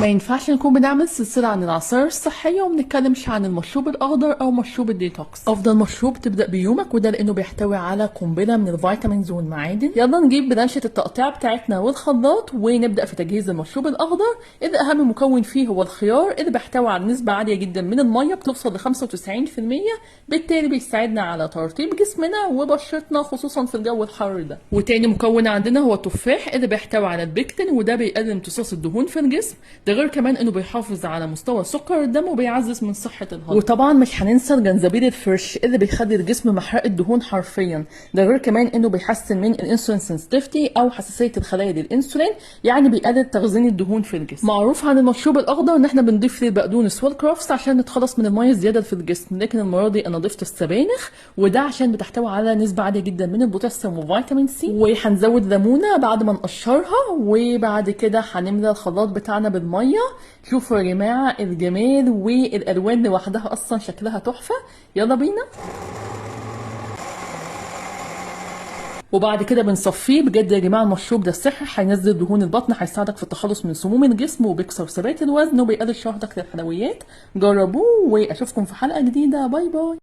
ما ينفعش نكون بنعمل سلسلة عن العصائر الصحية ومنتكلمش عن المشروب الأخضر أو مشروب الديتوكس. أفضل مشروب تبدأ بيومك، وده لأنه بيحتوي على قنبلة من الفيتامينز والمعادن. يلا نجيب بلانشة التقطيع بتاعتنا والخلاط ونبدأ في تجهيز المشروب الأخضر. إذا أهم مكون فيه هو الخيار اللي بيحتوي على نسبة عالية جدا من المية بتوصل ل 95%، بالتالي بيساعدنا على ترطيب جسمنا وبشرتنا خصوصا في الجو الحار ده. وتاني مكون عندنا هو التفاح اللي بيحتوي على البيكتين، وده بيقلل امتصاص الدهون في الجسم. ده غير كمان انه بيحافظ على مستوى سكر الدم وبيعزز من صحة الهضم. وطبعا مش هننسى الجنزبيل الفريش اللي بيخلي الجسم محرق الدهون حرفيا. ده غير كمان انه بيحسن من الانسولين سنسيتيفيتي او حساسية الخلايا للانسولين، يعني بيقلل تخزين الدهون في الجسم. معروف عن المشروب الاخضر ان احنا بنضيف فيه البقدونس والكرفس عشان نتخلص من الميه الزياده في الجسم، لكن المره دي انا ضفت السبانخ، وده عشان بتحتوي على نسبه عاليه جدا من البوتاسيوم وفيتامين سي. وهنزود ليمونه بعد ما نقشرها، وبعد كده هنملى الخلاط بتاعنا بالميه. شوفوا يا جماعه الجمال، والالوان لوحدها اصلا شكلها تحفه. يلا بينا. وبعد كده بنصفيه. بجد يا جماعه المشروب ده السحر، هينزل دهون البطن، هيساعدك في التخلص من سموم الجسم، وبيكسر ثبات الوزن، وبيقلل شهيتك للحلويات. جربوه واشوفكم في حلقه جديده. باي باي.